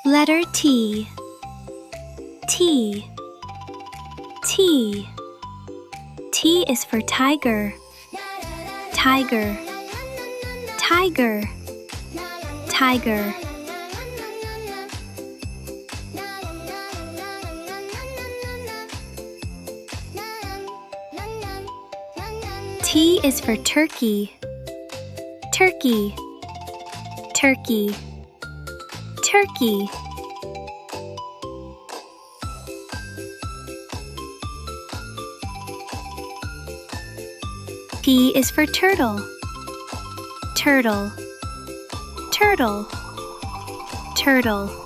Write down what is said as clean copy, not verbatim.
Letter T. T. T. T is for tiger. Tiger. Tiger. Tiger. T is for turkey. Turkey. Turkey. Turkey. T is for turtle. Turtle. Turtle. Turtle.